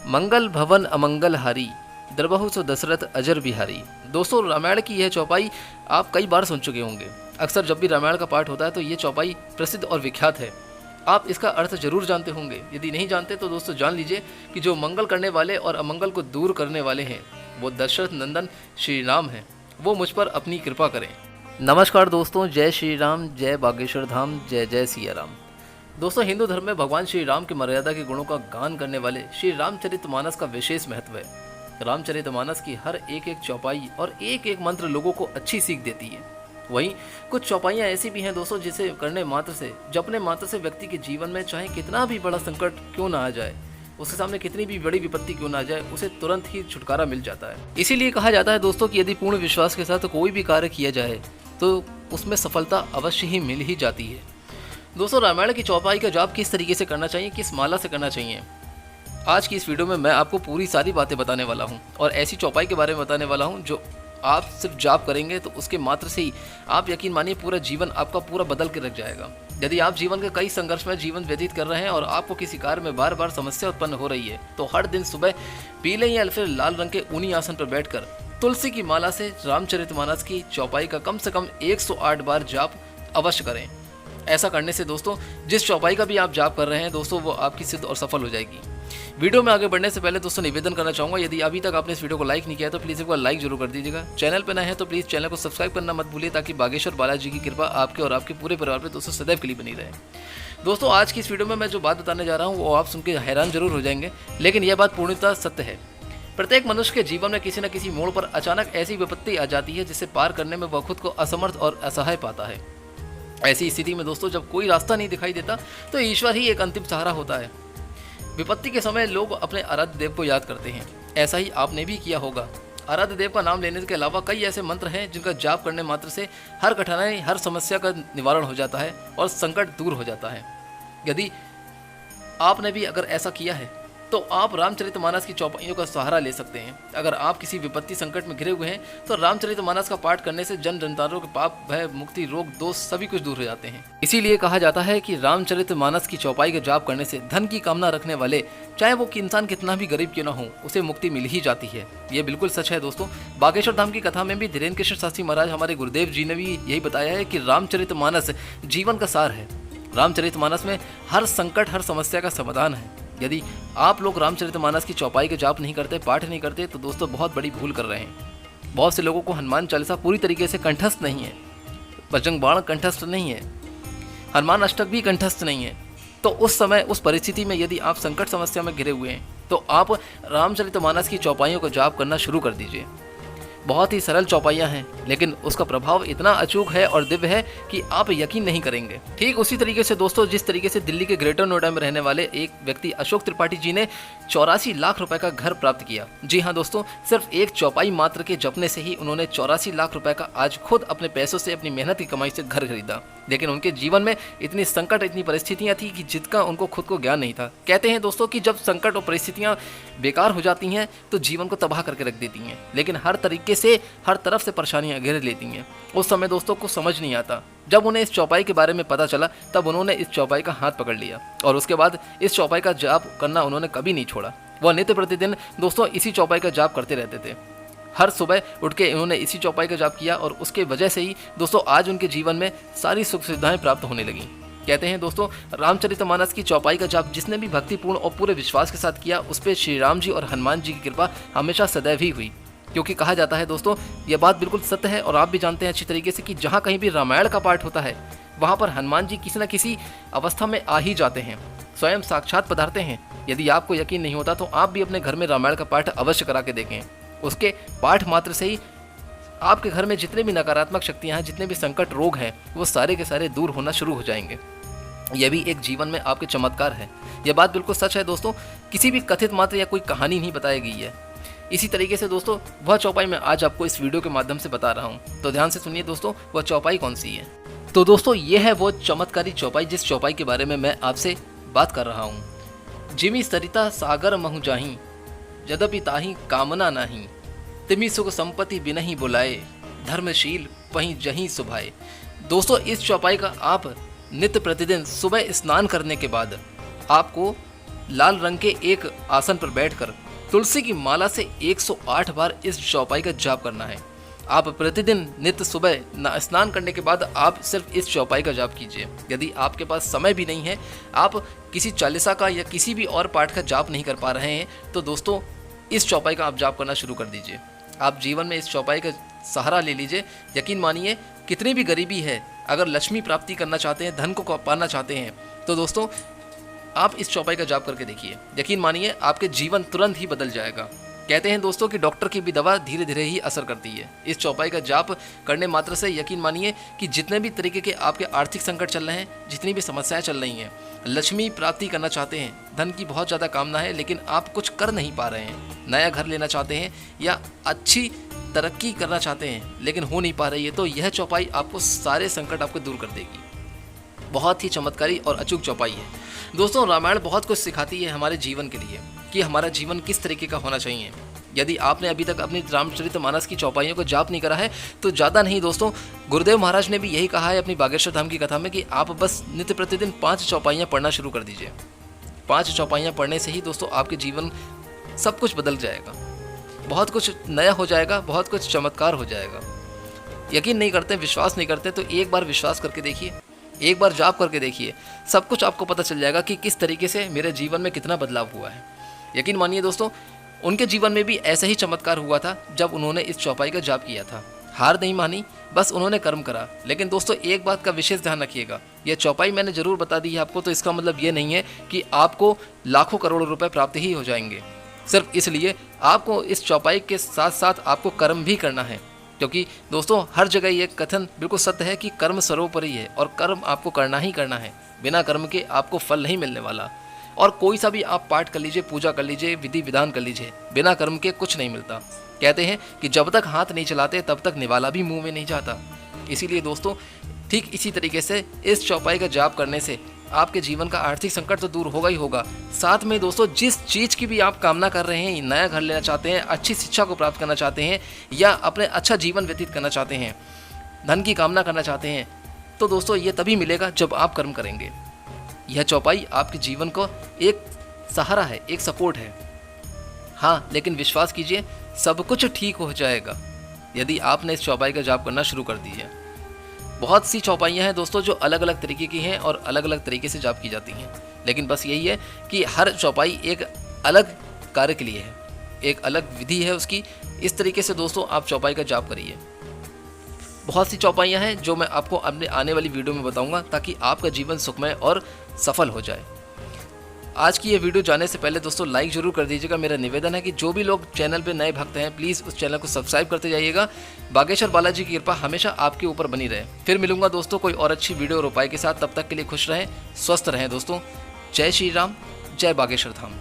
मंगल भवन अमंगल हारी, द्रबहु सो दशरथ अजर बिहारी। दोस्तों रामायण की यह चौपाई आप कई बार सुन चुके होंगे। अक्सर जब भी रामायण का पाठ होता है तो ये चौपाई प्रसिद्ध और विख्यात है। आप इसका अर्थ जरूर जानते होंगे। यदि नहीं जानते तो दोस्तों जान लीजिए कि जो मंगल करने वाले और अमंगल को दूर करने वाले हैं वो दशरथ नंदन श्री राम हैं। वो मुझ पर अपनी कृपा करें। नमस्कार दोस्तों, जय श्री राम, जय बागेश्वर धाम, जय जय सिया राम। दोस्तों हिंदू धर्म में भगवान श्री राम की मर्यादा के गुणों का गान करने वाले श्री रामचरितमानस का विशेष महत्व है। रामचरितमानस की हर एक एक चौपाई और एक एक मंत्र लोगों को अच्छी सीख देती है। वहीं कुछ चौपाइयाँ ऐसी भी हैं दोस्तों जिसे करने मात्र से, जपने मात्र से व्यक्ति के जीवन में चाहे कितना भी बड़ा संकट क्यों ना आ जाए, उसके सामने कितनी भी बड़ी विपत्ति क्यों ना आ जाए, उसे तुरंत ही छुटकारा मिल जाता है। इसीलिए कहा जाता है दोस्तों कि यदि पूर्ण विश्वास के साथ कोई भी कार्य किया जाए तो उसमें सफलता अवश्य ही मिल ही जाती है। दोस्तों रामायण की चौपाई का जाप किस तरीके से करना चाहिए, किस माला से करना चाहिए, आज की इस वीडियो में मैं आपको पूरी सारी बातें बताने वाला हूं और ऐसी चौपाई के बारे में बताने वाला हूं जो आप सिर्फ जाप करेंगे तो उसके मात्र से ही आप यकीन मानिए पूरा जीवन आपका पूरा बदल के रख जाएगा। यदि आप जीवन के कई संघर्ष में जीवन व्यतीत कर रहे हैं और आपको किसी कार्य में बार बार समस्या उत्पन्न हो रही है तो हर दिन सुबह पीले या फिर लाल रंग के ऊनी आसन पर बैठकर तुलसी की माला से रामचरितमानस की चौपाई का कम से कम 108 बार जाप अवश्य करें। ऐसा करने से दोस्तों जिस चौपाई का भी आप जाप कर रहे हैं दोस्तों वो आपकी सिद्ध और सफल हो जाएगी। वीडियो में आगे बढ़ने से पहले दोस्तों निवेदन करना चाहूँगा, यदि अभी तक आपने इस वीडियो को लाइक नहीं किया तो प्लीज़ एक बार लाइक जरूर कर दीजिएगा। चैनल पर नए हैं तो प्लीज़ चैनल को सब्सक्राइब करना मत भूलिए ताकि बागेश्वर बालाजी की कृपा आपके और आपके पूरे परिवार पर दोस्तों सदैव के लिए बनी रहे। दोस्तों आज की इस वीडियो में मैं जो बात बताने जा रहा हूँ वो आप सुन के हैरान जरूर हो जाएंगे, लेकिन यह बात पूर्णतः सत्य है। प्रत्येक मनुष्य के जीवन में किसी न किसी मोड़ पर अचानक ऐसी विपत्ति आ जाती है जिसे पार करने में वह खुद को असमर्थ और असहाय पाता है। ऐसी स्थिति में दोस्तों जब कोई रास्ता नहीं दिखाई देता तो ईश्वर ही एक अंतिम सहारा होता है। विपत्ति के समय लोग अपने आराध्य देव को याद करते हैं। ऐसा ही आपने भी किया होगा। आराध्य देव का नाम लेने के अलावा कई ऐसे मंत्र हैं जिनका जाप करने मात्र से हर कठिनाई, हर समस्या का निवारण हो जाता है और संकट दूर हो जाता है। यदि आपने भी अगर ऐसा किया है तो आप रामचरितमानस की चौपाइयों का सहारा ले सकते हैं। अगर आप किसी विपत्ति संकट में घिरे हुए हैं तो रामचरितमानस का पाठ करने से जन जन्तारों के पाप, भय, मुक्ति, रोग, दोष सभी कुछ दूर हो जाते हैं। इसीलिए कहा जाता है कि रामचरितमानस की चौपाई का जाप करने से धन की कामना रखने वाले चाहे वो इंसान कितना भी गरीब क्यों ना हो उसे मुक्ति मिल ही जाती है। ये बिल्कुल सच है दोस्तों। बागेश्वर धाम की कथा में भी धीरेन्द्र कृष्ण शास्त्री महाराज हमारे गुरुदेव जी ने भी यही बताया है कि रामचरितमानस जीवन का सार है। रामचरितमानस में हर संकट, हर समस्या का समाधान है। यदि आप लोग रामचरितमानस की चौपाई के जाप नहीं करते, पाठ नहीं करते तो दोस्तों बहुत बड़ी भूल कर रहे हैं। बहुत से लोगों को हनुमान चालीसा पूरी तरीके से कंठस्थ नहीं है, बजरंग बाण कंठस्थ नहीं है, हनुमान अष्टक भी कंठस्थ नहीं है। तो उस समय, उस परिस्थिति में यदि आप संकट समस्या में घिरे हुए हैं तो आप रामचरितमानस की चौपाइयों का जाप करना शुरू कर दीजिए। बहुत ही सरल चौपाइयाँ हैं लेकिन उसका प्रभाव इतना अचूक है और दिव्य है कि आप यकीन नहीं करेंगे। ठीक उसी तरीके से दोस्तों जिस तरीके से दिल्ली के ग्रेटर नोएडा में रहने वाले एक व्यक्ति अशोक त्रिपाठी जी ने 84 लाख रुपए का घर प्राप्त किया। जी हाँ दोस्तों, सिर्फ एक चौपाई मात्र के जपने से ही उन्होंने 84 लाख रुपए का आज खुद अपने पैसों से, अपनी मेहनत की कमाई से घर खरीदा। लेकिन उनके जीवन में इतनी संकट, इतनी परिस्थितियां थी कि जिसका उनको खुद को ज्ञान नहीं था। कहते हैं दोस्तों कि जब संकट और परिस्थितियां बेकार हो जाती हैं तो जीवन को तबाह करके रख देती हैं, लेकिन हर तरीके से, हर तरफ से परेशानियां घेर लेती हैं। उस समय दोस्तों को समझ नहीं आता। जब उन्हें इस चौपाई के बारे में पता चला तब उन्होंने इस चौपाई का हाथ पकड़ लिया और उसके बाद इस चौपाई का जाप करना उन्होंने कभी नहीं छोड़ा। वह नित्य प्रतिदिन दोस्तों इसी चौपाई का जाप करते रहते थे। हर सुबह उठ के इन्होंने इसी चौपाई का जाप किया और उसके वजह से ही दोस्तों आज उनके जीवन में सारी सुख सुविधाएं प्राप्त होने लगी। कहते हैं दोस्तों रामचरितमानस की चौपाई का जाप जिसने भी भक्तिपूर्ण और पूरे विश्वास के साथ किया उस पर श्री राम जी और हनुमान जी की कृपा हमेशा सदैव ही हुई। क्योंकि कहा जाता है दोस्तों, यह बात बिल्कुल सत्य है और आप भी जानते हैं अच्छी तरीके से कि जहाँ कहीं भी रामायण का पाठ होता है वहाँ पर हनुमान जी किसी न किसी अवस्था में आ ही जाते हैं, स्वयं साक्षात पधारते हैं। यदि आपको यकीन नहीं होता तो आप भी अपने घर में रामायण का पाठ अवश्य करा के देखें। उसके पाठ मात्र से ही आपके घर में जितने भी नकारात्मक शक्तियाँ हैं, जितने भी संकट, रोग हैं, वो सारे के सारे दूर होना शुरू हो जाएंगे। यह भी एक जीवन में आपके चमत्कार है। यह बात बिल्कुल सच है दोस्तों, किसी भी कथित मात्र या कोई कहानी नहीं बताई गई है। इसी तरीके से दोस्तों वह चौपाई मैं आज आपको इस वीडियो के माध्यम से बता रहा हूँ, तो ध्यान से सुनिए दोस्तों वह चौपाई कौन सी है। तो दोस्तों ये है वो चमत्कारी चौपाई जिस चौपाई के बारे में मैं आपसे बात कर रहा हूँ। जिमी सरिता सागर महु जाही, यद्यपि ताही कामना नाही, तिमी सुख संपत्ति बिनहि बुलाए, धर्मशील वहीं जहीं सुभाए। दोस्तों इस चौपाई का आप नित्य प्रतिदिन सुबह स्नान करने के बाद आपको लाल रंग के एक आसन पर बैठकर तुलसी की माला से 108 बार इस चौपाई का जाप करना है। आप प्रतिदिन नित्य सुबह स्नान करने के बाद आप सिर्फ इस चौपाई का जाप कीजिए। यदि आपके पास समय भी नहीं है, आप किसी चालीसा का या किसी भी और पाठ का जाप नहीं कर पा रहे हैं, तो दोस्तों इस चौपाई का आप जाप करना शुरू कर दीजिए। आप जीवन में इस चौपाई का सहारा ले लीजिए। यकीन मानिए, कितनी भी गरीबी है, अगर लक्ष्मी प्राप्ति करना चाहते हैं, धन को पाना चाहते हैं, तो दोस्तों आप इस चौपाई का जाप करके देखिए। यकीन मानिए, आपके जीवन तुरंत ही बदल जाएगा। कहते हैं दोस्तों कि डॉक्टर की भी दवा धीरे धीरे ही असर करती है। इस चौपाई का जाप करने मात्र से यकीन मानिए कि जितने भी तरीके के आपके आर्थिक संकट चल रहे हैं, जितनी भी समस्याएं चल रही हैं, लक्ष्मी प्राप्ति करना चाहते हैं, धन की बहुत ज़्यादा कामना है लेकिन आप कुछ कर नहीं पा रहे हैं, नया घर लेना चाहते हैं या अच्छी तरक्की करना चाहते हैं लेकिन हो नहीं पा रही है, तो यह चौपाई आपको सारे संकट आपको दूर कर देगी। बहुत ही चमत्कारी और अचूक चौपाई है। दोस्तों, रामायण बहुत कुछ सिखाती है हमारे जीवन के लिए कि हमारा जीवन किस तरीके का होना चाहिए। यदि आपने अभी तक अपनी रामचरितमानस की चौपाइयों को जाप नहीं करा है तो ज़्यादा नहीं दोस्तों, गुरुदेव महाराज ने भी यही कहा है अपनी बागेश्वर धाम की कथा में कि आप बस नित्य प्रतिदिन 5 चौपाइयाँ पढ़ना शुरू कर दीजिए। 5 चौपाइयाँ पढ़ने से ही दोस्तों आपके जीवन सब कुछ बदल जाएगा, बहुत कुछ नया हो जाएगा, बहुत कुछ चमत्कार हो जाएगा। यकीन नहीं करते, विश्वास नहीं करते, तो एक बार विश्वास करके देखिए, एक बार जाप करके देखिए, सब कुछ आपको पता चल जाएगा कि किस तरीके से मेरे जीवन में कितना बदलाव हुआ है। यकीन मानिए दोस्तों, उनके जीवन में भी ऐसा ही चमत्कार हुआ था जब उन्होंने इस चौपाई का जाप किया था। हार नहीं मानी, बस उन्होंने कर्म करा। लेकिन दोस्तों एक बात का विशेष ध्यान रखिएगा, यह चौपाई मैंने जरूर बता दी है आपको, तो इसका मतलब ये नहीं है कि आपको लाखों करोड़ों रुपए प्राप्त ही हो जाएंगे। सिर्फ इसलिए आपको इस चौपाई के साथ साथ आपको कर्म भी करना है, क्योंकि दोस्तों हर जगह ये कथन बिल्कुल सत्य है कि कर्म सर्वोपरि है और कर्म आपको करना ही करना है। बिना कर्म के आपको फल नहीं मिलने वाला। और कोई सा भी आप पाठ कर लीजिए, पूजा कर लीजिए, विधि विधान कर लीजिए, बिना कर्म के कुछ नहीं मिलता। कहते हैं कि जब तक हाथ नहीं चलाते तब तक निवाला भी मुंह में नहीं जाता। इसीलिए दोस्तों ठीक इसी तरीके से इस चौपाई का जाप करने से आपके जीवन का आर्थिक संकट तो दूर होगा ही होगा, साथ में दोस्तों जिस चीज़ की भी आप कामना कर रहे हैं, नया घर लेना चाहते हैं, अच्छी शिक्षा को प्राप्त करना चाहते हैं या अपने अच्छा जीवन व्यतीत करना चाहते हैं, धन की कामना करना चाहते हैं, तो दोस्तों ये तभी मिलेगा जब आप कर्म करेंगे। यह चौपाई आपके जीवन को एक सहारा है, एक सपोर्ट है। हाँ, लेकिन विश्वास कीजिए, सब कुछ ठीक हो जाएगा यदि आपने इस चौपाई का जाप करना शुरू कर दिया। बहुत सी चौपाइयाँ हैं दोस्तों जो अलग अलग तरीके की हैं और अलग अलग तरीके से जाप की जाती हैं, लेकिन बस यही है कि हर चौपाई एक अलग कार्य के लिए है, एक अलग विधि है उसकी। इस तरीके से दोस्तों आप चौपाई का जाप करिए। बहुत सी चौपाइयाँ हैं जो मैं आपको अपने आने वाली वीडियो में बताऊंगा ताकि आपका जीवन सुखमय और सफल हो जाए। आज की ये वीडियो जाने से पहले दोस्तों लाइक जरूर कर दीजिएगा। मेरा निवेदन है कि जो भी लोग चैनल पे नए भक्त हैं प्लीज़ उस चैनल को सब्सक्राइब करते जाइएगा। बागेश्वर बालाजी की कृपा हमेशा आपके ऊपर बनी रहे। फिर मिलूंगा दोस्तों कोई और अच्छी वीडियो और उपाय के साथ। तब तक के लिए खुश रहें, स्वस्थ रहें दोस्तों। जय श्री राम, जय बागेश्वर धाम।